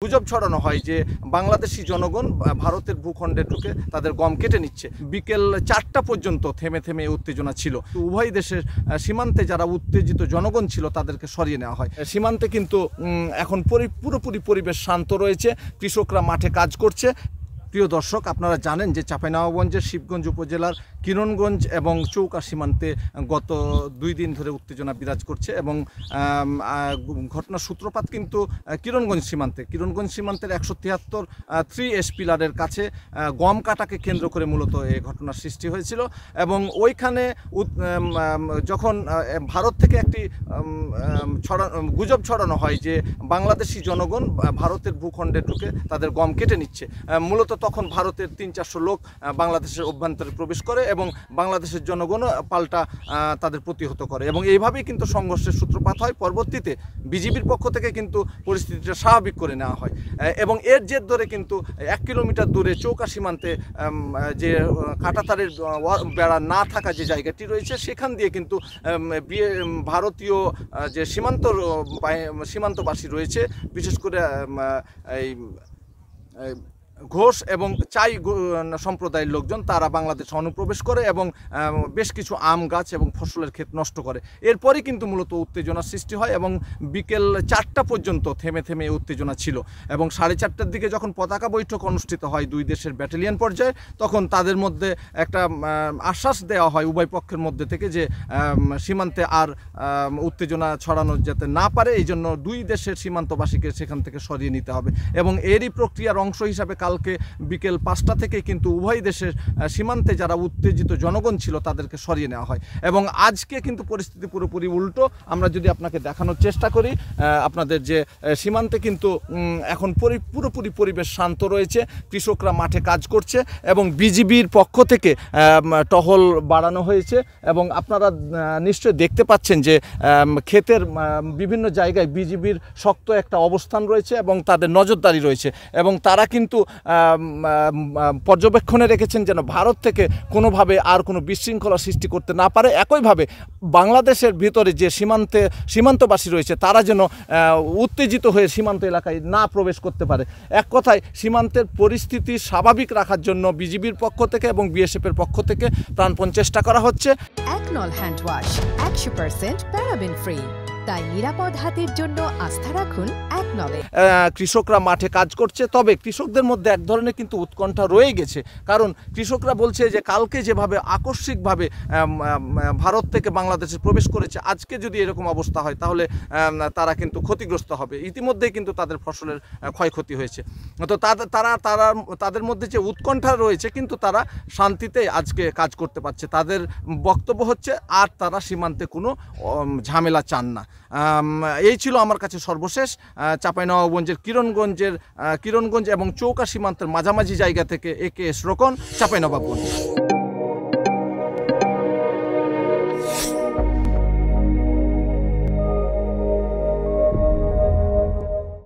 গুজব ছড়ানো হয় যে বাংলাদেশি জনগণ ভারতের ভূখণ্ডে ঢুকে তাদের গম কেটে নিচ্ছে। বিকেল 4টা পর্যন্ত থেমে থেমে উত্তেজনা ছিল। উভয় দেশের সীমান্তে যারা উত্তেজিত জনগণ ছিল তাদেরকে সরিয়ে নেওয়া হয়। সীমান্তে কিন্তু এখন পুরোপুরি পরিবেশ শান্ত রয়েছে, কৃষকরা মাঠে কাজ করছে। প্রিয় দর্শক, আপনারা জানেন যে চাঁপাইনবাবগঞ্জের শিবগঞ্জ উপজেলার কিরণগঞ্জ এবং চৌকা সীমান্তে গত 2 দিন ধরে উত্তেজনা বিরাজ করছে এবং ঘটনার সূত্রপাত কিন্তু কিরণগঞ্জ সীমান্তের 173 3S পিলারের কাছে গম কাটাকে কেন্দ্র করে মূলত এই ঘটনার সৃষ্টি হয়েছিল। এবং ওইখানে যখন ভারত থেকে একটি গুজব ছড়ানো হয় যে বাংলাদেশি জনগণ ভারতের ভূখণ্ডে ঢুকে তাদের গম কেটে নিচ্ছে, মূলত তখন ভারতের 300-400 লোক বাংলাদেশের অভ্যন্তরে প্রবেশ করে এবং বাংলাদেশের জনগণও পাল্টা তাদের প্রতিহত করে এবং এইভাবেই কিন্তু সংঘর্ষের সূত্রপাত হয়। পরবর্তীতে বিজিবির পক্ষ থেকে কিন্তু পরিস্থিতিটা স্বাভাবিক করে নেওয়া হয় এবং এর জের ধরে কিন্তু 1 কিলোমিটার দূরে চৌকা সীমান্তে যে কাঁটাতারের বেড়া না থাকা যে জায়গাটি রয়েছে সেখান দিয়ে কিন্তু ভারতীয় যে সীমান্তবাসী রয়েছে, বিশেষ করে এই ঘোষ এবং চাই সম্প্রদায়ের লোকজন, তারা বাংলাদেশে অনুপ্রবেশ করে এবং বেশ কিছু আম গাছ এবং ফসলের ক্ষেত নষ্ট করে। এরপরই কিন্তু মূলত উত্তেজনার সৃষ্টি হয় এবং বিকেল 4টা পর্যন্ত থেমে থেমে উত্তেজনা ছিল এবং 4:30টার দিকে যখন পতাকা বৈঠক অনুষ্ঠিত হয় 2 দেশের ব্যাটালিয়ন পর্যায়ে, তখন তাদের মধ্যে একটা আশ্বাস দেওয়া হয় উভয় পক্ষের মধ্যে থেকে যে সীমান্তে আর উত্তেজনা ছড়ানো যাতে না পারে, এই জন্য 2 দেশের সীমান্তবাসীকে সেখান থেকে সরিয়ে নিতে হবে। এবং এরই প্রক্রিয়ার অংশ হিসাবে কালকে বিকেল 5টা থেকে কিন্তু উভয় দেশের সীমান্তে যারা উত্তেজিত জনগণ ছিল তাদেরকে সরিয়ে নেওয়া হয় এবং আজকে কিন্তু পরিস্থিতি পুরোপুরি উল্টো। আমরা যদি আপনাকে দেখানোর চেষ্টা করি, আপনাদের যে সীমান্তে কিন্তু এখন পুরোপুরি পরিবেশ শান্ত রয়েছে, কৃষকরা মাঠে কাজ করছে এবং বিজিবির পক্ষ থেকে টহল বাড়ানো হয়েছে এবং আপনারা নিশ্চয়ই দেখতে পাচ্ছেন যে ক্ষেতের বিভিন্ন জায়গায় বিজিবির শক্ত একটা অবস্থান রয়েছে এবং তাদের নজরদারি রয়েছে এবং তারা কিন্তু পর্যবেক্ষণে রেখেছেন যেন ভারত থেকে কোনোভাবে আর কোনো বিশৃঙ্খলা সৃষ্টি করতে না পারে। একইভাবে বাংলাদেশের ভিতরে যে সীমান্তবাসী রয়েছে তারা যেন উত্তেজিত হয়ে সীমান্ত এলাকায় না প্রবেশ করতে পারে। এক কথায় সীমান্তের পরিস্থিতি স্বাভাবিক রাখার জন্য বিজিবির পক্ষ থেকে এবং বিএসএফের পক্ষ থেকে প্রাণপণ চেষ্টা করা হচ্ছে। একনল হ্যান্ড ওয়াশ 100% প্যারাবেন ফ্রি, তাই নিরাপদ হাতের জন্য আস্থা রাখুন একনলে। কৃষকরা মাঠে কাজ করছে, তবে কৃষকদের মধ্যে এক ধরনের কিন্তু উৎকণ্ঠা রয়ে গেছে, কারণ কৃষকরা বলছে যে কালকে যেভাবে আকস্মিকভাবে ভারত থেকে বাংলাদেশে প্রবেশ করেছে, আজকে যদি এরকম অবস্থা হয় তাহলে তারা কিন্তু ক্ষতিগ্রস্ত হবে। ইতিমধ্যেই কিন্তু তাদের ফসলের ক্ষয়ক্ষতি হয়েছে। তো তাদের মধ্যে যে উৎকণ্ঠা রয়েছে, কিন্তু তারা শান্তিতে আজকে কাজ করতে পারছে। তাদের বক্তব্য হচ্ছে আর তারা সীমান্তে কোনো ঝামেলা চান না। এই ছিল আমার কাছে সর্বশেষ চাঁপাইনবাবগঞ্জের কিরণগঞ্জ এবং চৌকা সীমান্তের মাঝামাঝি জায়গা থেকে AKS রোকন, চাঁপাইনবাবগঞ্জ।